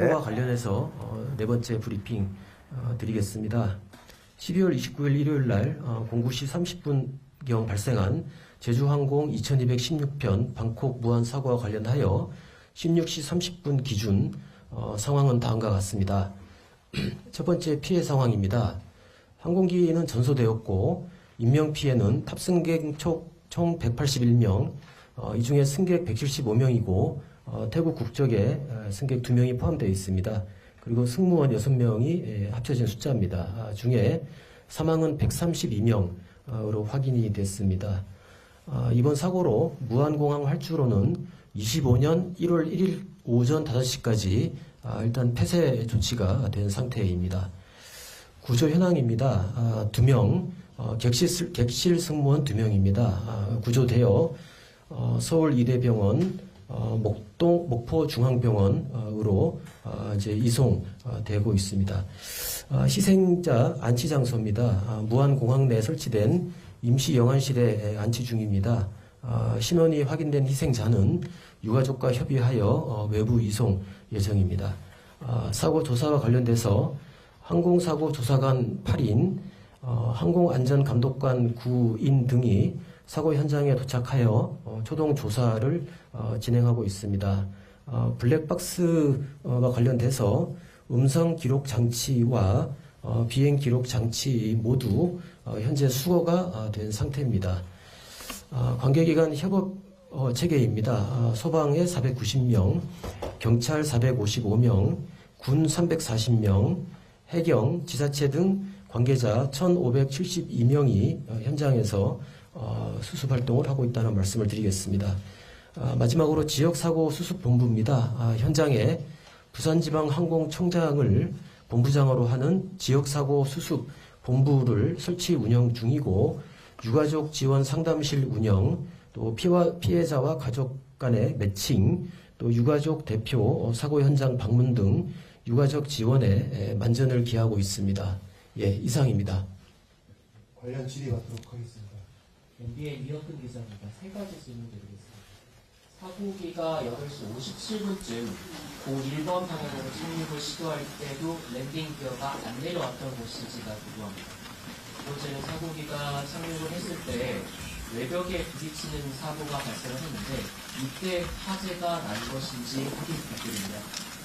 사고와 관련해서 네 번째 브리핑 드리겠습니다. 12월 29일 일요일 날 09시 30분경 발생한 제주항공 2216편 방콕 무안 사고와 관련하여 16시 30분 기준 상황은 다음과 같습니다. 첫 번째 피해 상황입니다. 항공기는 전소되었고 인명피해는 탑승객 총 181명, 이 중에 승객 175명이고 태국 국적의 승객 2명이 포함되어 있습니다. 그리고 승무원 6명이 합쳐진 숫자입니다. 중에 사망은 132명으로 확인이 됐습니다. 이번 사고로 무안공항 활주로는 25년 1월 1일 오전 5시까지 일단 폐쇄 조치가 된 상태입니다. 구조 현황입니다. 2명, 객실 승무원 2명입니다. 구조되어 서울 이대병원, 목포중앙병원으로 이제 이송되고 있습니다. 희생자 안치 장소입니다. 무안공항 내 설치된 임시 영안실에 안치 중입니다. 신원이 확인된 희생자는 유가족과 협의하여 외부 이송 예정입니다. 사고 조사와 관련돼서 항공사고 조사관 8인, 항공안전감독관 9인 등이 사고 현장에 도착하여 초동 조사를 진행하고 있습니다. 블랙박스와 관련돼서 음성 기록 장치와 비행 기록 장치 모두 현재 수거가 된 상태입니다. 관계기관 협업 체계입니다. 소방에 490명, 경찰 455명, 군 340명, 해경, 지자체 등 관계자 1,572명이 현장에서 수습활동을 하고 있다는 말씀을 드리겠습니다. 마지막으로 지역사고 수습본부입니다. 현장에 부산지방항공청장을 본부장으로 하는 지역사고 수습본부를 설치 운영 중이고, 유가족 지원 상담실 운영, 또 피해자와 가족 간의 매칭, 또 유가족 대표 사고 현장 방문 등 유가족 지원에 만전을 기하고 있습니다. 예, 이상입니다. 관련 질의받도록 하겠습니다. MBN 이혁근 기자입니다. 세 가지 질문 드리겠습니다. 사고기가 8시 57분쯤 고 1번 방향으로 착륙을 시도할 때도 랜딩 기어가 안 내려왔던 것인지가 궁금합니다. 번째는 사고기가 착륙을 했을 때 외벽에 부딪히는 사고가 발생을 했는데 이때 화재가 난 것인지 확인 부탁드립니다.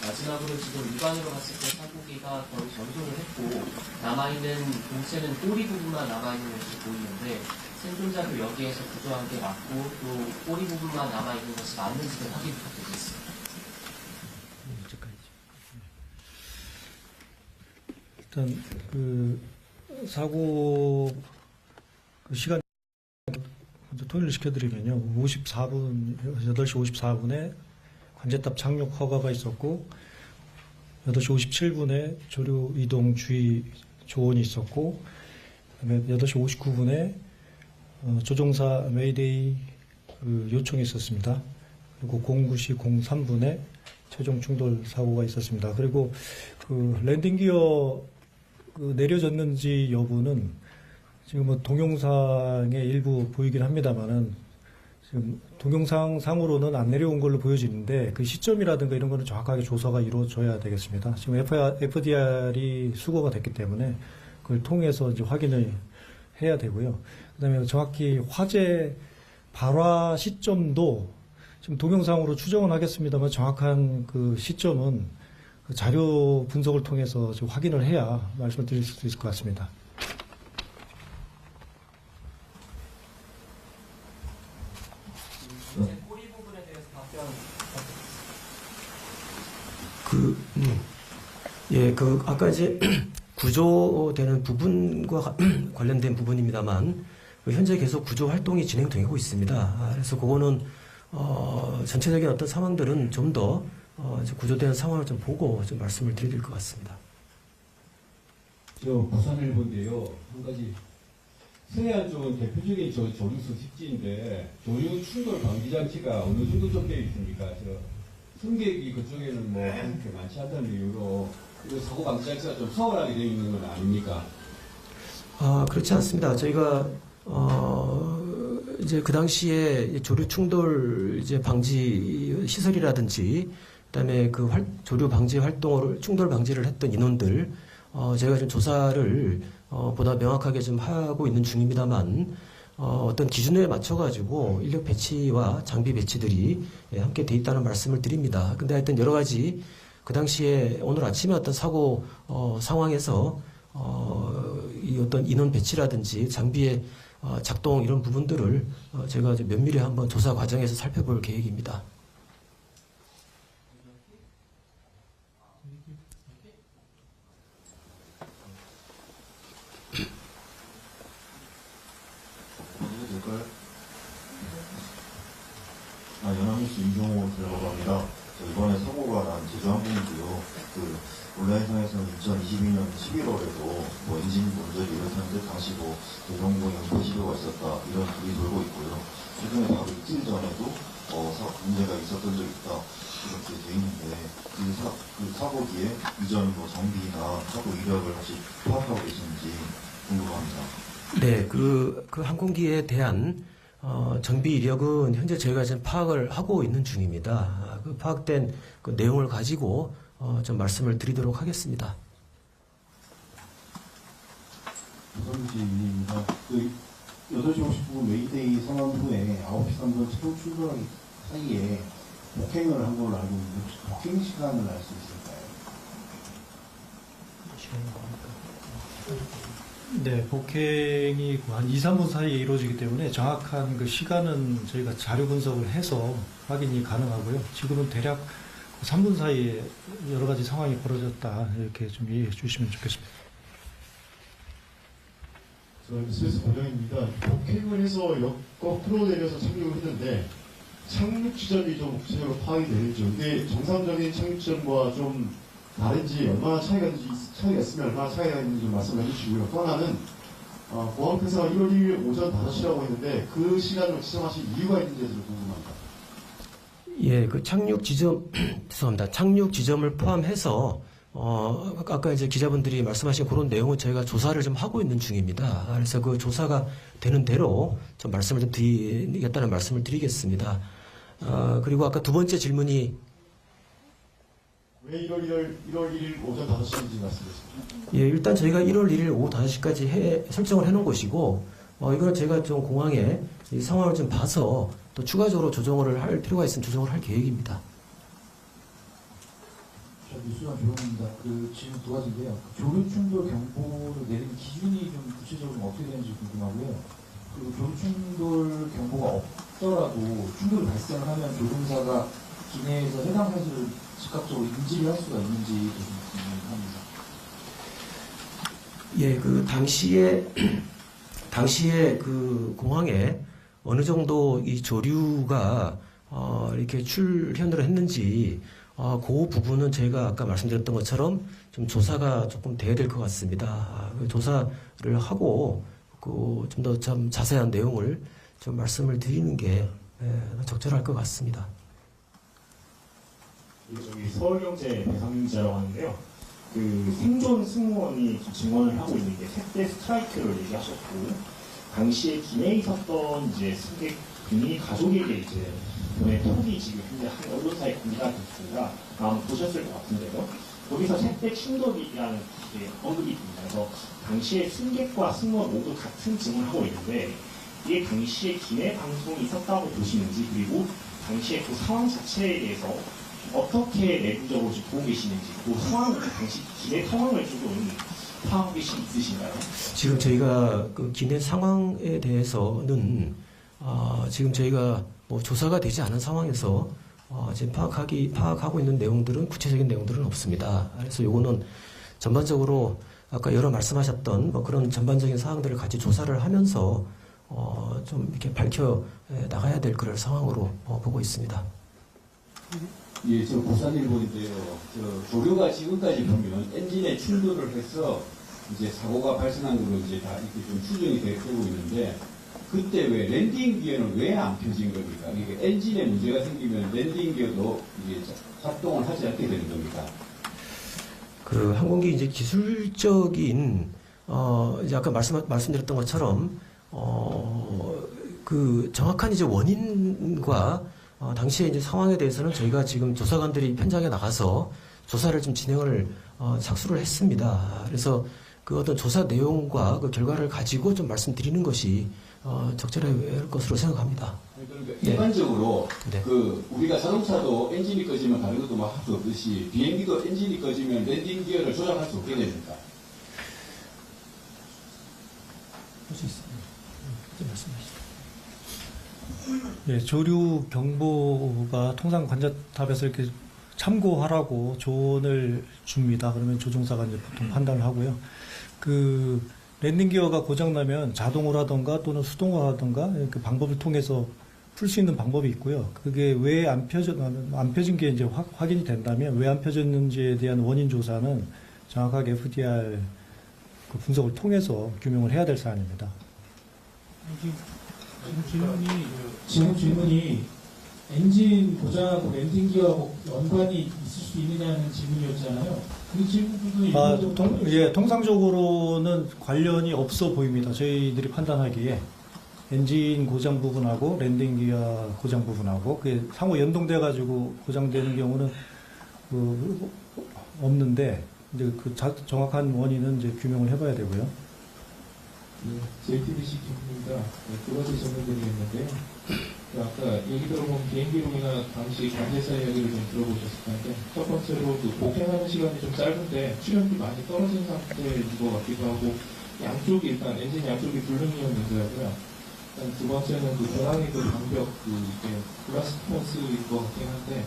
마지막으로 지금 육안으로 봤을 때 사고기가 거의 전손을 했고 남아있는 공체는 꼬리 부분만 남아있는 것이 보이는데 생존자도 여기에서 구조한 게 맞고 또 꼬리 부분만 남아있는 것이 맞는지도 확인 부탁드리겠습니다. 일단 사고 시간 먼저 통일을 시켜드리면요. 8시 54분에 관제탑 착륙 허가가 있었고 8시 57분에 조류 이동 주의 조언이 있었고 그다음에 8시 59분에 조종사 메이데이 요청이 있었습니다. 그리고 09시 03분에 최종 충돌 사고가 있었습니다. 그리고 랜딩 기어 내려졌는지 여부는 지금 동영상에 일부 보이긴 합니다만은 지금 동영상상으로는 안 내려온 걸로 보여지는데 그 시점이라든가 이런 거는 정확하게 조사가 이루어져야 되겠습니다. 지금 FDR이 수거가 됐기 때문에 그걸 통해서 이제 확인을 해야 되고요. 그다음에 정확히 화재 발화 시점도 지금 동영상으로 추정은 하겠습니다만 정확한 그 시점은 그 자료 분석을 통해서 좀 확인을 해야 말씀을 드릴 수 있을 것 같습니다. 꼬리 부분에 대해서 답변 아까 이제 구조되는 부분과 관련된 부분입니다만, 현재 계속 구조 활동이 진행되고 있습니다. 그래서 그거는, 전체적인 어떤 상황들은 좀 더, 구조되는 상황을 좀 보고 좀 말씀을 드릴 것 같습니다. 저 부산일보인데요. 한 가지. 서해안 쪽은 대표적인 조류수 습지인데 조류 충돌 방지 장치가 어느 정도 좀 되어 있습니까? 승객이 그쪽에는 뭐 그렇게 많지 않다는 이유로 이거 사고 방지 장치가 좀 소홀하게 되어 있는 건 아닙니까? 그렇지 않습니다. 저희가 이제 그 당시에 조류 충돌 이제 방지 시설이라든지 그다음에 그 조류 방지 활동을 충돌 방지를 했던 인원들 제가 좀 조사를 보다 명확하게 좀 하고 있는 중입니다만 어떤 기준에 맞춰가지고 인력 배치와 장비 배치들이 함께 돼 있다는 말씀을 드립니다. 근데 하여튼 여러 가지 그 당시에 오늘 아침에 어떤 사고 상황에서 이 어떤 인원 배치라든지 장비의 작동 이런 부분들을 제가 좀 면밀히 한번 조사 과정에서 살펴볼 계획입니다. 될까요? 연합뉴스 임종호 들어가고 합니다. 이번에 사고가 난 제주항공이고요. 온라인상에서는 2022년 11월에도 엔진 문제를 이렇다는데 당시 대성공 연소 시도가 있었다 이런 글이 돌고 있고요. 최근에 바로 이틀 전에도 문제가 있었던 적이 있다 이렇게 돼 있는데 그 사고 뒤에 이전 정비나 사고 이력을 혹시 파악하고 계시는지 궁금합니다. 네, 그 항공기에 대한 정비 이력은 현재 저희가 지금 파악을 하고 있는 중입니다. 그 파악된 그 내용을 가지고 좀 말씀을 드리도록 하겠습니다. 조선지 위입니다. 8시 50분 웨이데이 상황 후에 9시 3분 최후 출발하기 사이에 폭행을 한 걸로 알고 있는데 혹시 폭행 시간을 알 수 있을까요? 네, 복행이 한 2, 3분 사이에 이루어지기 때문에 정확한 그 시간은 저희가 자료 분석을 해서 확인이 가능하고요. 지금은 대략 3분 사이에 여러 가지 상황이 벌어졌다 이렇게 좀 이해해 주시면 좋겠습니다. 스페이스 권장입니다. 폭행을 해서 거꾸로 내려서 착륙을 했는데 착륙 지점이 좀 구체적으로 파악이 되는지, 근데 정상적인 착륙 지점과 좀 다른지, 얼마나 차이가 있으면 얼마나 차이가 있는지 좀 말씀해 주시고요. 또 하나는 보안회사가 1월 1일 오전 5시라고 했는데 그 시간을 지정하신 이유가 있는지에 대해서 궁금합니다. 예, 그 착륙 지점, 죄송합니다. 착륙 지점을 포함해서, 아까 이제 기자분들이 말씀하신 그런 내용은 저희가 조사를 좀 하고 있는 중입니다. 그래서 그 조사가 되는 대로 좀 말씀을 좀 드리겠다는 말씀을 드리겠습니다. 그리고 아까 두 번째 질문이 왜 1월 1일 오전 5시인지 말씀해 주십시오. 예, 일단 저희가 1월 1일 오후 5시까지 설정을 해놓은 것이고, 이거는 제가 좀 공항에 이 상황을 좀 봐서 또 추가적으로 조정을 할 필요가 있으면 조정을 할 계획입니다. 뉴스원 조용입니다. 질문 두 가지인데요. 조류 충돌 경보를 내리는 기준이 좀 구체적으로 어떻게 되는지 궁금하고요. 그리고 조류 충돌 경보가 없더라도 충돌이 발생을 하면 조종사가 기내에서 해당 사실을 즉각적으로 인지를 할 수가 있는지 좀 궁금합니다. 예, 그 당시에 그 공항에 어느 정도 이 조류가 이렇게 출현을 했는지 그 부분은 저희가 아까 말씀드렸던 것처럼 좀 조사가 조금 돼야 될 것 같습니다. 그 조사를 하고 그 좀 더 좀 자세한 내용을 좀 말씀을 드리는 게 적절할 것 같습니다. 저기 서울경제 배상기자라고 하는데요. 생존 승무원이 증언을 하고 있는 게 세대 스트라이크를 얘기하셨고, 당시에 기내에 있었던 이제 승객분이 가족에게 이제 이번에 톡이 지금 현재 한 언론사에 공개가 됐습니다. 아마 보셨을 것 같은데요. 거기서 세대 충돌이라는 게 언급이 됩니다. 그래서 당시에 승객과 승무원 모두 같은 증언을 하고 있는데, 이게 당시에 기내 방송이 있었다고 보시는지, 그리고 당시에 그 상황 자체에 대해서 어떻게 내부적으로 보고 계시는지, 그 상황, 당시 기내 상황을 조금 파악하고 계신 있으신가요? 지금 저희가 그 기내 상황에 대해서는 지금 저희가 뭐 조사가 되지 않은 상황에서 지금 파악하고 있는 내용들은 구체적인 내용들은 없습니다. 그래서 요거는 전반적으로 아까 여러 말씀하셨던 뭐 그런 전반적인 사항들을 같이 조사를 하면서 좀 이렇게 밝혀 나가야 될 그럴 상황으로 보고 있습니다. 예, 저 부산일보인데요. 조류가 지금까지 보면 엔진에 충돌을 해서 이제 사고가 발생한 걸로 이제 다 이렇게 좀 추정이 되고 있는데, 그때 왜 랜딩 기어는 왜 안 펴진 겁니까? 이게 엔진에 문제가 생기면 랜딩 기어도 이게 작동을 하지 않게 되는 겁니까? 그 항공기 이제 기술적인 이제 아까 말씀드렸던 것처럼 그 정확한 이제 원인과 당시에 이제 상황에 대해서는 저희가 지금 조사관들이 현장에 나가서 조사를 좀 진행을 착수를 했습니다. 그래서 그 어떤 조사 내용과 그 결과를 가지고 좀 말씀드리는 것이 적절할 것으로 생각합니다. 그러니까 네. 일반적으로 네. 그 우리가 자동차도 엔진이 꺼지면 다른 것도 막 할 수 없듯이 비행기도 엔진이 꺼지면 랜딩 기어를 조작할 수 없게 됩니까? 할 수 있습니다. 말씀하시죠. 예, 조류 경보가 통상 관제탑에서 이렇게 참고하라고 조언을 줍니다. 그러면 조종사가 이제 보통 판단을 하고요. 그 랜딩 기어가 고장나면 자동으로 하던가 또는 수동으로 하던가 그 방법을 통해서 풀 수 있는 방법이 있고요. 그게 왜 안 펴진 게 이제 확인이 된다면 왜 안 펴졌는지에 대한 원인 조사는 정확하게 FDR 그 분석을 통해서 규명을 해야 될 사안입니다. 지금 질문이 엔진 고장하고 랜딩 기어하고 연관이 있을 수 있느냐는 질문이었잖아요. 그 질문도 예, 통상적으로는 관련이 없어 보입니다. 저희들이 판단하기에 엔진 고장 부분하고 랜딩 기어 고장 부분하고 그게 상호 연동돼 가지고 고장되는 경우는 없는데 이제 그 정확한 원인은 이제 규명을 해봐야 되고요. JTBC 김입니다. 두 가지 질문드리겠는데요. 아까 얘기 들어보면 비행기록이나 당시 관제사 이야기를 좀 들어보셨을 텐데 첫 번째로 그 복행하는 시간이 좀 짧은데 출연비 많이 떨어진 상태인 것 같기도 하고 양쪽이 일단 엔진 양쪽이 불능이었는데요. 두 번째는 그 배낭의 그 방벽 이게 블라스트먼스인 것 같긴 한데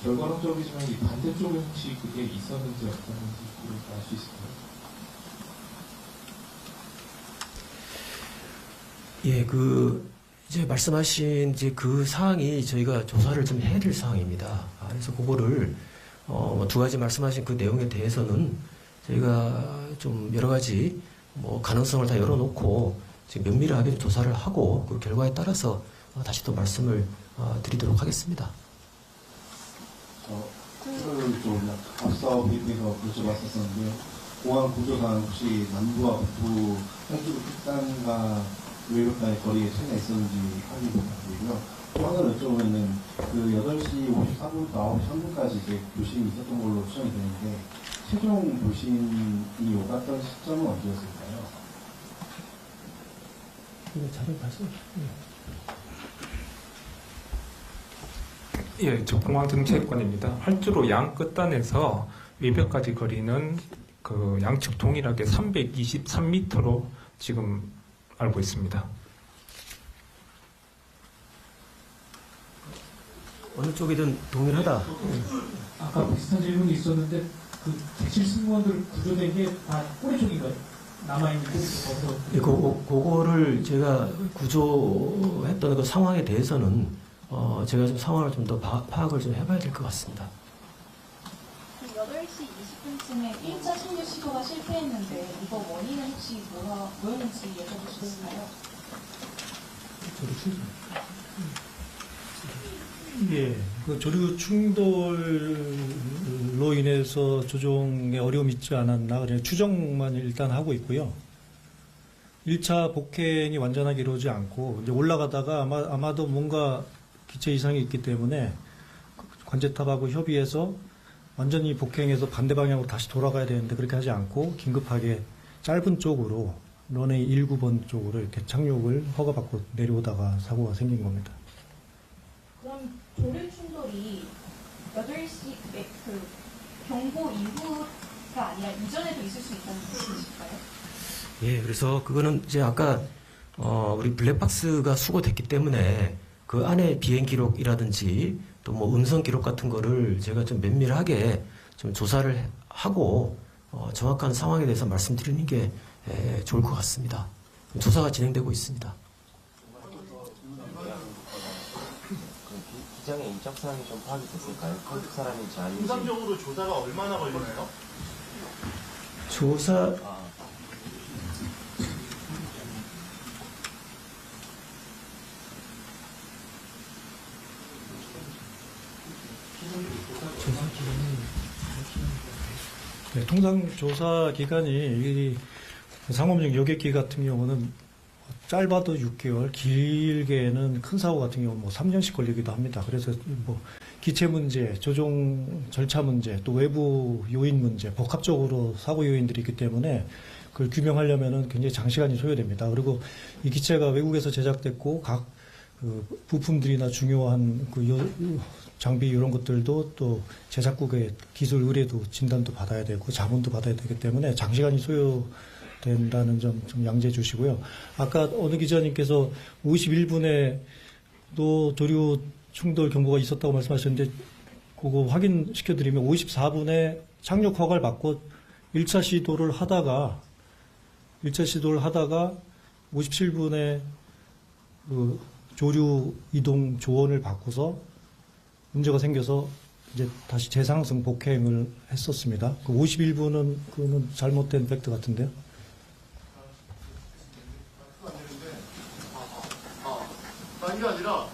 결과론적이지만 이 반대쪽에 혹시 그게 있었는지 없었는지 알 수 있을까요? 예, 이제 말씀하신 이제 그 사항이 저희가 조사를 좀 해야 될 사항입니다. 그래서 그거를, 두 가지 말씀하신 그 내용에 대해서는 저희가 좀 여러 가지 가능성을 다 열어놓고 지금 면밀하게 조사를 하고 그 결과에 따라서 다시 또 말씀을 드리도록 하겠습니다. 그거를 좀 앞서 브리핑에서 여쭤봤었는데요. 공항 구조상 혹시 남부와 북부 한쪽 끝단과 외벽간의 거리에 차이가 있었는지 확인 부탁드리고요. 또 하나를 여쭤보면은 그 8시 54분부터 9시 3분까지 이제 교신이 있었던 걸로 추정이 되는데 최종 교신이 오갔던 시점은 언제였을까요? 자료 말씀. 예, 저 공항정체권입니다. 활주로 양 끝단에서 외벽까지 거리는 그 양측 동일하게 323m로 지금 알고 있습니다. 어느 쪽이든 동일하다. 아까 비슷한 질문이 있었는데 그 객실 승무원들 구조된 게 다 꼬리 쪽인가요? 남아있는 꼬리 쪽 예, 그거를 제가 구조했던 그 상황에 대해서는 제가 좀 상황을 좀 더 파악을 좀 해봐야 될 것 같습니다. 8시 20분쯤에 1차 착륙 시도가 실패했는데 이거 원인은 혹시 뭐였는지 여쭤볼 수 있을까요? 예, 그 조류 충돌로 인해서 조종에 어려움이 있지 않았나, 그냥 추정만 일단 하고 있고요. 1차 복행이 완전하게 이루어지지 않고, 이제 올라가다가 아마도 뭔가 기체 이상이 있기 때문에 관제탑하고 협의해서 완전히 복행해서 반대 방향으로 다시 돌아가야 되는데 그렇게 하지 않고 긴급하게 짧은 쪽으로 런웨이 19번 쪽으로 이렇게 착륙을 허가받고 내려오다가 사고가 생긴 겁니다. 그럼 조류 충돌이 8시 그 경보 이후가 아니라 이전에도 있을 수 있다는 말씀이실까요? 예, 그래서 그거는 이제 아까 우리 블랙박스가 수거됐기 때문에 그 안에 비행 기록이라든지 또 뭐 음성 기록 같은 거를 제가 좀 면밀하게 좀 조사를 하고 정확한 상황에 대해서 말씀드리는 게 좋을 것 같습니다. 조사가 진행되고 있습니다. 기장의 인적 사항이 좀 파악이 됐을까요? 한국 사람인지 아닌지. 통상적으로 조사가 얼마나 걸리나요? 조사 네, 통상 조사 기간이 이 상업용 여객기 같은 경우는 짧아도 6개월, 길게는 큰 사고 같은 경우 뭐 3년씩 걸리기도 합니다. 그래서 뭐 기체 문제, 조종 절차 문제, 또 외부 요인 문제, 복합적으로 사고 요인들이 있기 때문에 그걸 규명하려면은 굉장히 장시간이 소요됩니다. 그리고 이 기체가 외국에서 제작됐고 각 그 부품들이나 중요한 그 장비 이런 것들도 또 제작국의 기술 의뢰도 진단도 받아야 되고 자문도 받아야 되기 때문에 장시간이 소요된다는 점 좀 양지해 주시고요. 아까 어느 기자님께서 51분에 또 조류 충돌 경보가 있었다고 말씀하셨는데 그거 확인시켜 드리면 54분에 착륙 허가를 받고 1차 시도를 하다가 57분에 그 조류 이동 조언을 받고서 문제가 생겨서 이제 다시 재상승 복행을 했었습니다. 그 51분은 그는 잘못된 팩트 같은데요. 이게 아니라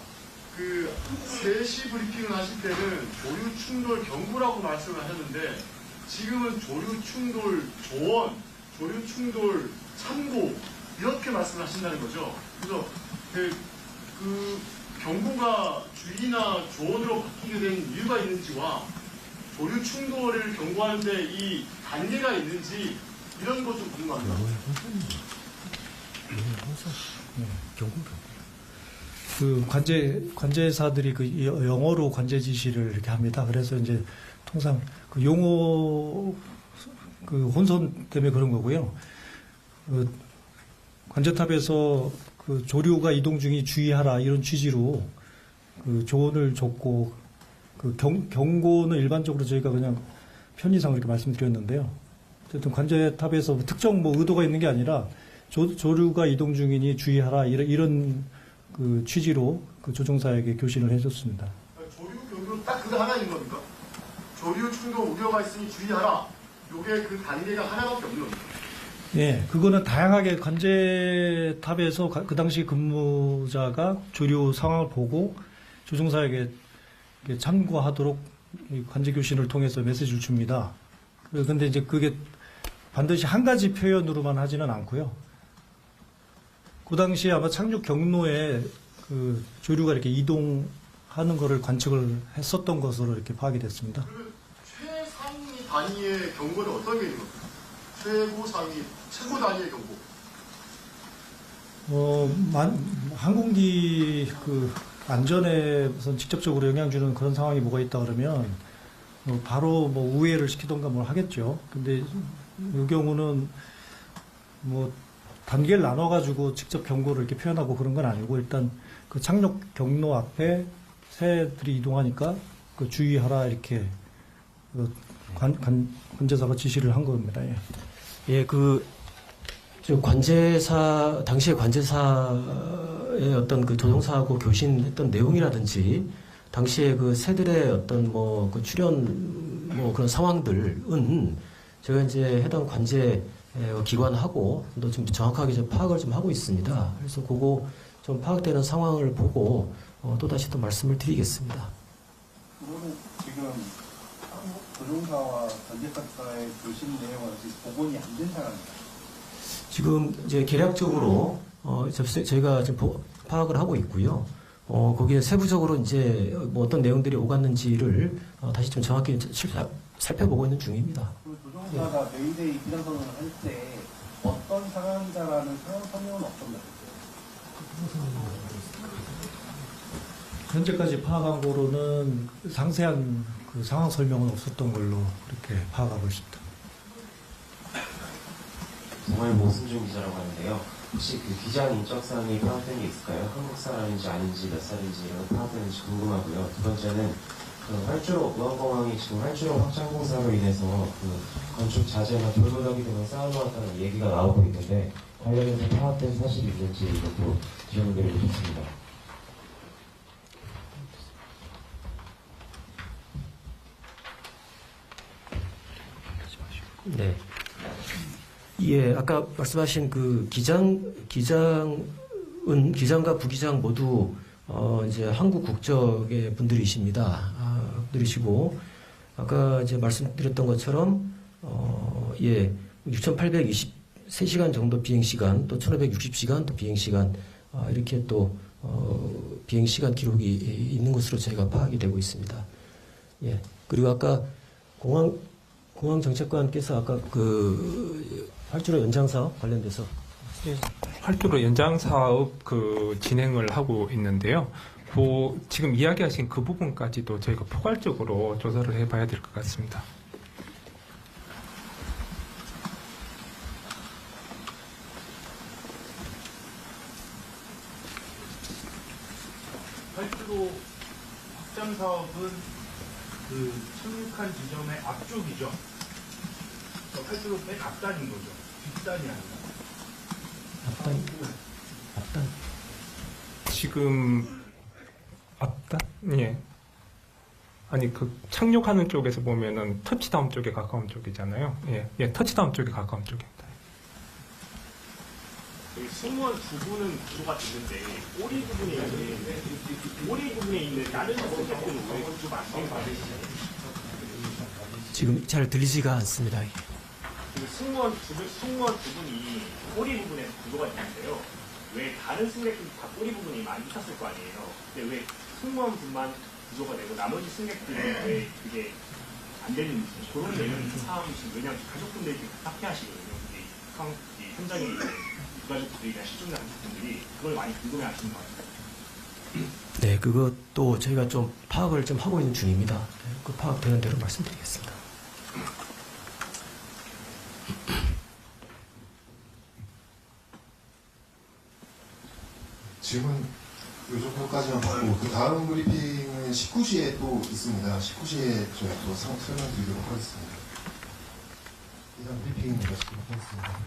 그 3시 브리핑을 하실 때는 조류 충돌 경보라고 말씀을 하셨는데 지금은 조류 충돌 조언, 조류 충돌 참고 이렇게 말씀을 하신다는 거죠. 그래서 그 경보가 주의나 조언으로 바뀌게 된 이유가 있는지와 조류 충돌을 경고하는데 이 단계가 있는지 이런 것 좀 궁금합니다. 그 관제사들이 그 영어로 관제 지시를 이렇게 합니다. 그래서 이제 통상 그 용어 그 혼선 때문에 그런 거고요. 그 관제탑에서 그 조류가 이동 중이 주의하라 이런 취지로 그 조언을 줬고 그 경고는 일반적으로 저희가 그냥 편의상 이렇게 말씀드렸는데요. 어쨌든 관제탑에서 특정 뭐 의도가 있는 게 아니라 조류가 이동 중이니 주의하라 이런 그 취지로 그 조종사에게 교신을 해줬습니다. 조류 경고 딱 그거 하나 있는 겁니까? 조류 충돌 우려가 있으니 주의하라. 요게 그 단계가 하나밖에 없는 겁니다. 예, 그거는 다양하게 관제탑에서 그 당시 근무자가 조류 상황을 보고 조종사에게 참고하도록 관제 교신을 통해서 메시지를 줍니다. 그런데 이제 그게 반드시 한 가지 표현으로만 하지는 않고요. 그 당시에 아마 착륙 경로에 그 조류가 이렇게 이동하는 것을 관측을 했었던 것으로 이렇게 파악이 됐습니다. 그러면 최상위 단위의 경고는 어떤 게 있는 겁니까? 최고 상위, 최고 단위의 경고. 항공기 그 안전에 우선 직접적으로 영향 주는 그런 상황이 뭐가 있다 그러면 바로 뭐 우회를 시키던가 뭘 하겠죠. 근데 이 경우는 뭐 단계를 나눠가지고 직접 경고를 이렇게 표현하고 그런 건 아니고 일단 그 착륙 경로 앞에 새들이 이동하니까 그 주의하라 이렇게 그 관제사가 지시를 한 겁니다. 예. 예, 당시에 관제사의 어떤 그 조종사하고 교신했던 내용이라든지, 당시에 그 새들의 어떤 뭐 그 출현 뭐 그런 상황들은 제가 이제 해당 관제 기관하고 또 좀 정확하게 좀 파악을 좀 하고 있습니다. 그래서 그거 좀 파악되는 상황을 보고 또 다시 또 말씀을 드리겠습니다. 그거는 지금 조종사와 관제사의 교신 내용은 아직 복원이 안 된 상황입니다. 지금 이제 계략적으로 저희가 지금 파악을 하고 있고요. 거기에 세부적으로 이제 뭐 어떤 내용들이 오갔는지를 다시 좀 정확히 살펴보고 있는 중입니다. 그 조종사가 메이데이 비상선언을 할 때 어떤 상황이다라는 상황 설명은 없었나요? 현재까지 파악한 거로는 상세한 그 상황 설명은 없었던 걸로 그렇게 파악하고 있습니다. 정말 모승준 기자라고 하는데요. 혹시 그 기장 인적사항이 파악된 게 있을까요? 한국 사람인지 아닌지 몇 살인지 이런 파악되는지 궁금하고요. 두 번째는 그 활주로, 의왕공항이 지금 활주로 확장 공사로 인해서 그 건축 자재나 돌무더기 등을 쌓아놓았다는 얘기가 나오고 있는데 관련해서 파악된 사실이 있는지 이것도 질문드리고 싶습니다. 네. 예, 아까 말씀하신 그 기장과 부기장 모두 이제 한국 국적의 분들이십니다. 분들이시고, 아까 이제 말씀드렸던 것처럼 6,820 3시간 정도 비행시간, 또 1560시간 또 비행시간, 이렇게 또, 비행시간 기록이 있는 것으로 저희가 파악이 되고 있습니다. 예. 그리고 아까 공항정책관께서 아까 그 활주로 연장 사업 관련돼서 활주로 연장 사업 그 진행을 하고 있는데요. 지금 이야기하신 그 부분까지도 저희가 포괄적으로 조사를 해봐야 될 것 같습니다. 활주로 확장 사업은 그 착륙한 지점의 앞쪽이죠. 활주로 맨 앞단인 거죠. 뒷단이 아니라. 앞단. 지금 앞단? 예. 아니 그 착륙하는 쪽에서 보면은 터치다운 쪽에 가까운 쪽이잖아요. 예, 터치다운 쪽에 가까운 쪽입니다. 여기 승무원 두 분은 구조가 되는데 꼬리 부분에 있는 다른 승객들은 왜 구조가 안 된 거예요? 지금 잘 들리지가 않습니다. 그 승무원 두 분이 꼬리 부분에 구조가 되는데요. 왜 다른 승객들이 다 꼬리 부분이 많이 있었을 거 아니에요? 근데 왜 승무원 분만 구조가 되고 나머지 승객들은 왜 그게 안 되는지 그런 내용 사항이 지금 왜냐하면 가족분들이 탑피하시거든요. 이 현장에 있는 유가족들이나 실종자 가족분들이 그걸 많이 궁금해하시는 것 같아요. 네, 그것도 저희가 좀 파악을 좀 하고 있는 중입니다. 그 파악되는 대로 말씀드리겠습니다. 질문 요 정도까지만 받고 그 다음 브리핑은 19시에 또 있습니다. 19시에 저희가 또 설명드리도록 하겠습니다. 이상 브리핑 마치도록 하겠습니다.